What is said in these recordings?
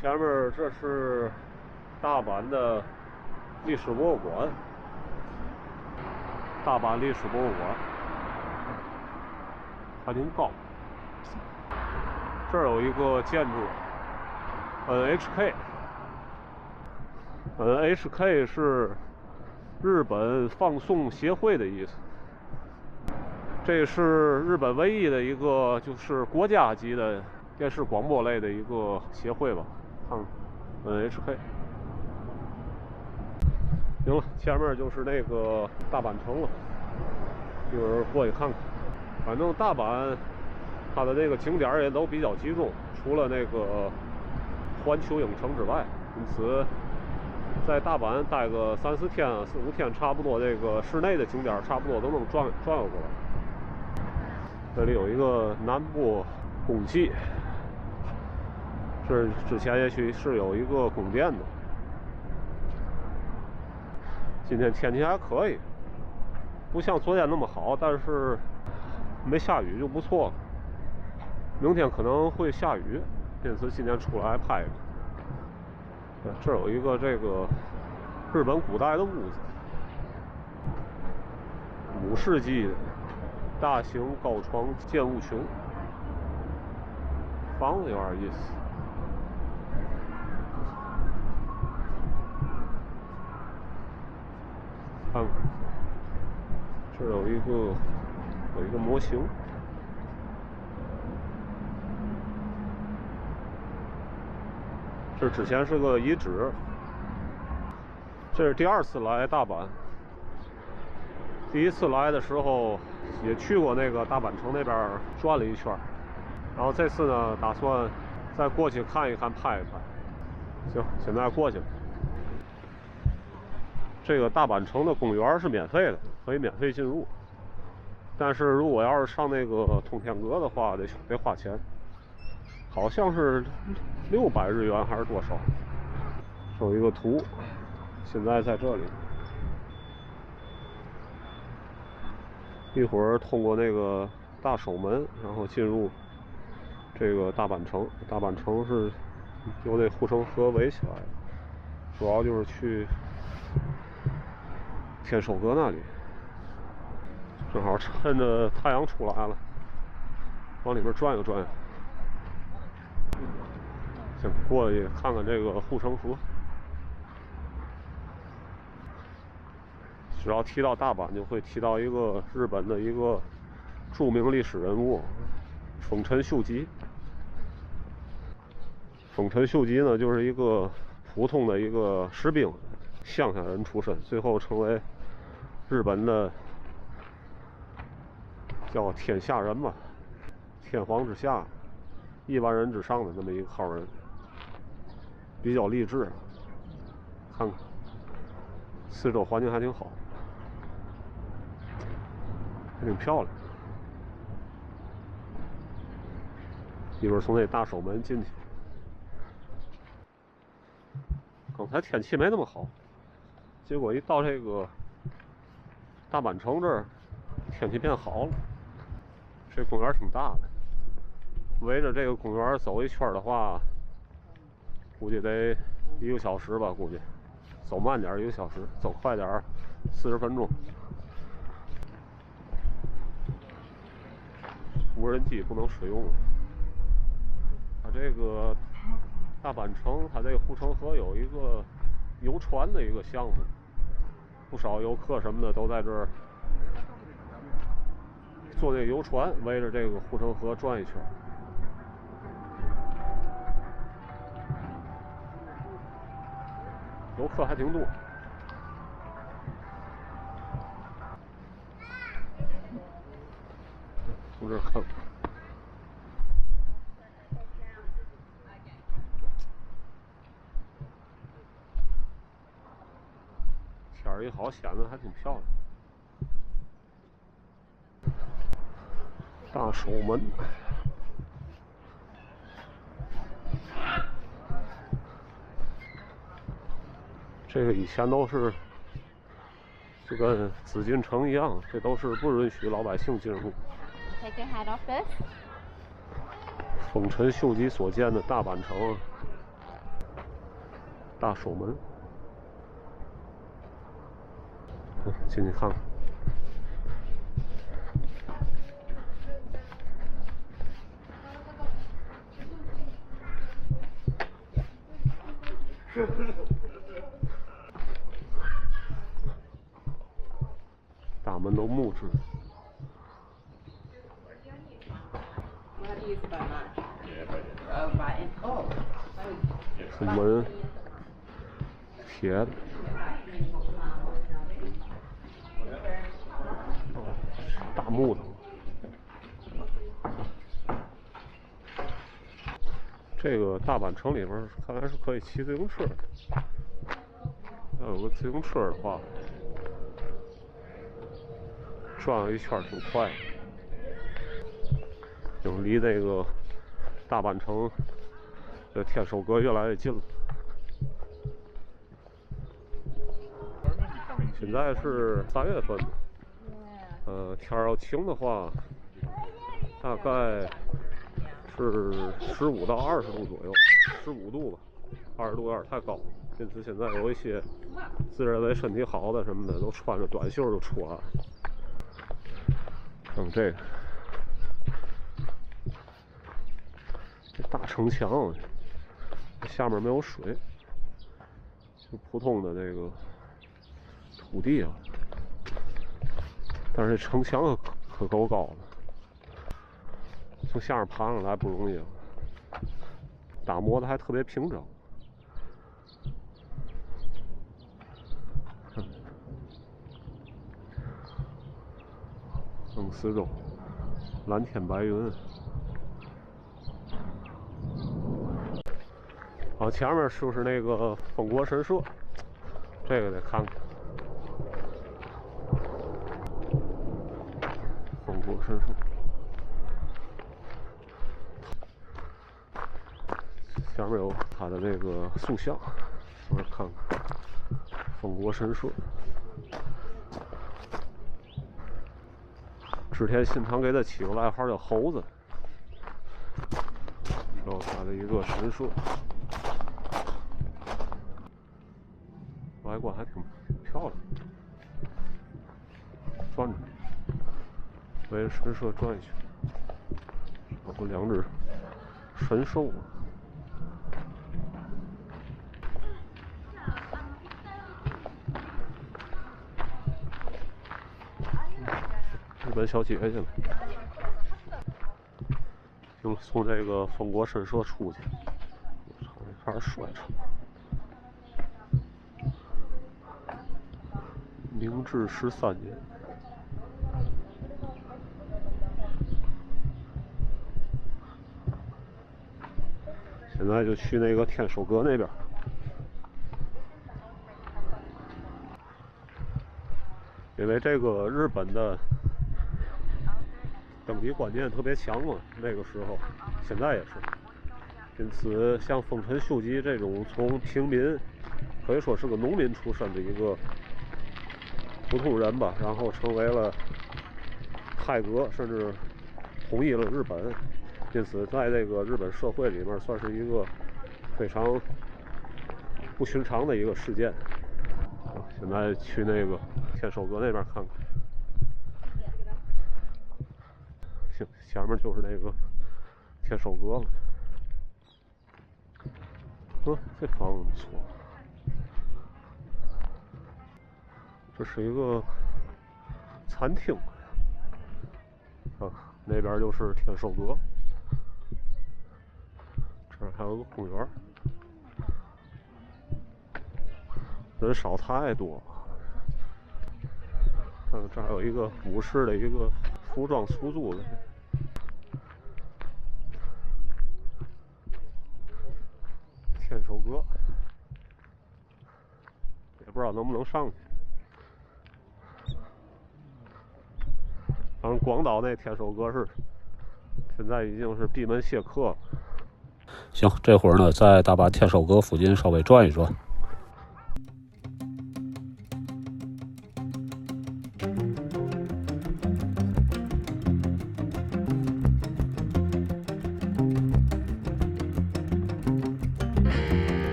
前面这是大阪的历史博物馆，大阪历史博物馆还挺高。这儿有一个建筑 NHK，NHK 是日本放送协会的意思。这是日本唯一的一个就是国家级的电视广播类的一个协会吧，看 NHK。行了，前面就是那个大阪城了，一会儿过去看看。反正大阪它的那个景点也都比较集中，除了那个环球影城之外，因此在大阪待个3、4天、4、5天，差不多这个市内的景点差不多都能转悠过来。这里有一个南部宫祭，这之前也许是有一个宫殿的。今天天气还可以，不像昨天那么好，但是没下雨就不错了。明天可能会下雨，因此今天出来拍一个。这有一个这个日本古代的屋子，5世纪的大型高床建物群，房子有点意思。看看，这有一个模型。这之前是个遗址。这是第2次来大阪，第1次来的时候也去过那个大阪城那边转了一圈，然后这次呢打算再过去看一看拍一拍。行，现在过去了。这个大阪城的公园是免费的，可以免费进入，但是如果要是上那个通天阁的话得花钱，好像是600日元还是多少。有一个图，现在在这里。一会儿通过那个大守门，然后进入这个大阪城。大阪城是由那护城河围起来的，主要就是去天守阁那里。正好趁着太阳出来了，往里面转悠转悠。先过去看看这个护城河。只要提到大阪，就会提到一个日本的一个著名历史人物丰臣秀吉。丰臣秀吉呢，就是一个普通的一个士兵，乡下人出身，最后成为日本的叫天下人吧，天皇之下，亿万人之上的那么一个号人，比较励志。看看，四周环境还挺好，还挺漂亮。一会儿从那大守门进去。刚才天气没那么好，结果一到这个大阪城这儿，天气变好了。这公园挺大的，围着这个公园走一圈的话，估计得1个小时吧，估计走慢点1个小时，走快点40分钟。无人机不能使用了。它这个大阪城，它这个护城河有一个游船的一个项目，不少游客什么的都在这儿坐那游船，围着这个护城河转一圈。游客还挺多。从这儿看看。天儿一好，显得还挺漂亮。大守门，这个以前都是就跟紫禁城一样，这都是不允许老百姓进入。Take your hat off first. 丰臣秀吉所建的大阪城，大守门，进去看看。大门都木质。是门铁的。大木头。这个大阪城里边看来是可以骑自行车的。要有个自行车的话，转一圈挺快的，就离那个大阪城的天守阁越来越近了。现在是3月份，天要晴的话，大概是15到20度左右，15度吧，20度有点太高。因此现在有一些自认为身体好的什么的，都穿着短袖就出来了。看这个，这大城墙，下面没有水，就普通的那个土地啊。但是这城墙可够高的，从下面爬上来不容易啊。打磨的还特别平整。四周蓝天白云。好，前面就是那个丰国神社，这个得看看。丰国神社，下面有他的那个塑像，我来看看。丰国神社。织田信长给他起个外号叫猴子，然后他的一个神社，外观还挺漂亮。转着，围着神社转一圈，然后2只神兽。日本小姐姐了，就从这个丰国神社出去，开始摔车。明治13年，现在就去那个天守阁那边。因为这个日本的等级观念特别强嘛，那个时候，现在也是。因此，像丰臣秀吉这种从平民，可以说是个农民出身的一个普通人吧，然后成为了太阁，甚至统一了日本。因此，在这个日本社会里面，算是一个非常不寻常的一个事件。现在去那个天守阁那边看看。行，前面就是那个天守阁了。这房子不错。这是一个餐厅啊，那边就是天守阁，这儿还有个公园，人少太多。这儿有一个武士的一个服装出租的。天守阁，也不知道能不能上去。反正广岛那天守阁是现在已经是闭门谢客了。行，这会儿呢，在大阪天守阁附近稍微转一转。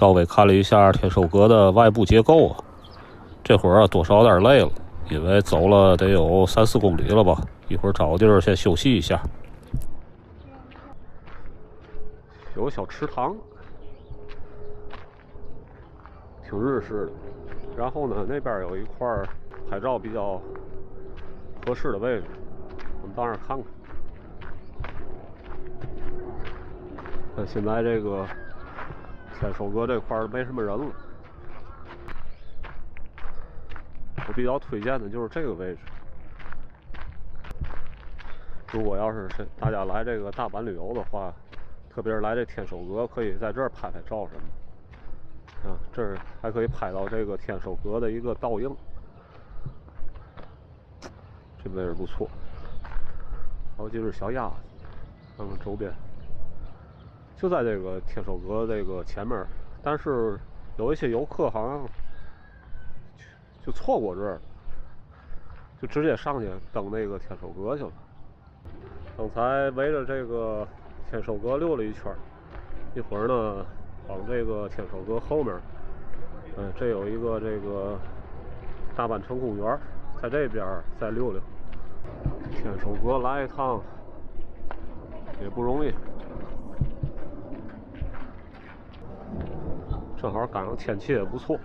稍微看了一下天守阁的外部结构啊，这会儿多少有点累了，因为走了得有3、4公里了吧。一会儿找个地儿先休息一下。有个小池塘，挺日式的。然后呢，那边有一块拍照比较合适的位置，我们到那儿看看。但现在这个天守阁这块没什么人了。我比较推荐的就是这个位置。如果要是大家来这个大阪旅游的话，特别是来这天守阁，可以在这儿拍拍照什么的。啊，这儿还可以拍到这个天守阁的一个倒影，这位置不错。还有几只小鸭子，看看周边。就在这个天守阁这个前面，但是有一些游客好像就错过这儿了，就直接上去登那个天守阁去了。刚才围着这个天守阁溜了一圈，一会儿呢往这个天守阁后面，这有一个这个大阪城公园，在这边再溜溜。天守阁来一趟也不容易。正好赶上天气也不错。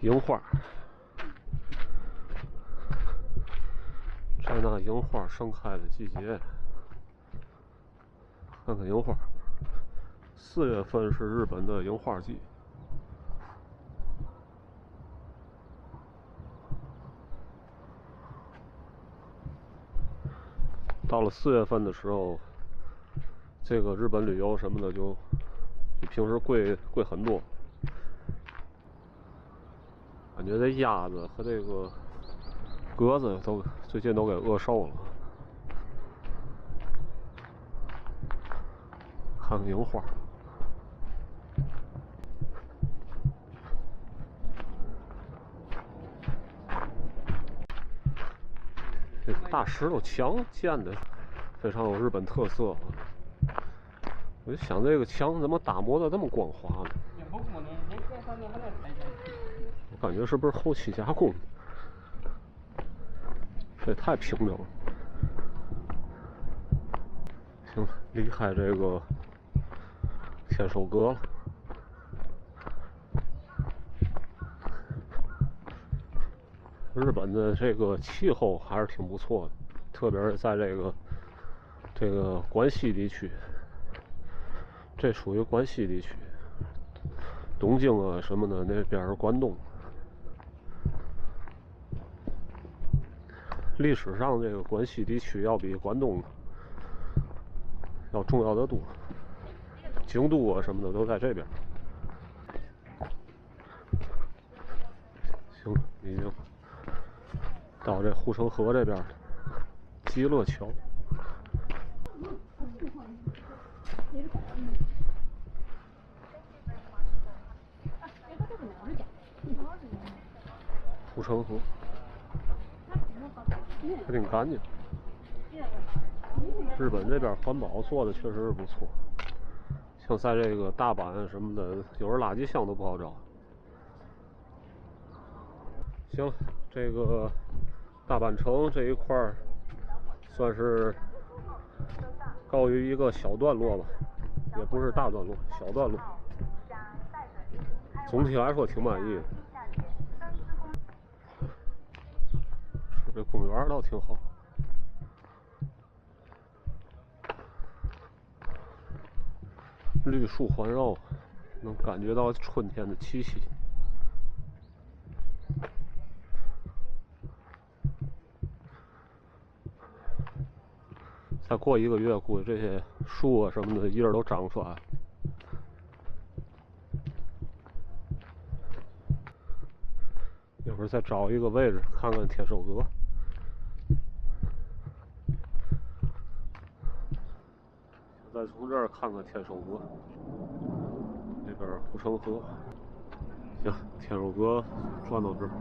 樱花，在那樱花盛开的季节，看看樱花。4月份是日本的樱花季。到了4月份的时候，这个日本旅游什么的就比平时贵很多。感觉这鸭子和这个鸽子最近都给饿瘦了。看看樱花。这大石头墙建的非常有日本特色。我就想这个墙怎么打磨的这么光滑呢？我感觉是不是后期加工？这也太平整了。行，离开这个天守阁了。日本的这个气候还是挺不错的，特别是在这个关西地区。这属于关西地区，东京啊什么的那边是关东。历史上这个关西地区要比关东要重要的多，京都啊什么的都在这边。行，已经到这护城河这边了，极乐桥。护城河还挺干净。日本这边环保做的确实是不错，像在这个大阪什么的，有时垃圾箱都不好找。行，这个大阪城这一块算是告于一个小段落吧，也不是大段落，小段落。总体来说挺满意的。这公园倒挺好。绿树环绕，能感觉到春天的气息。再过1个月，估计这些树啊什么的叶儿都长出来了。一会儿再找一个位置看看天守阁。再从这儿看看天守阁，那边护城河。行，天守阁转到这儿。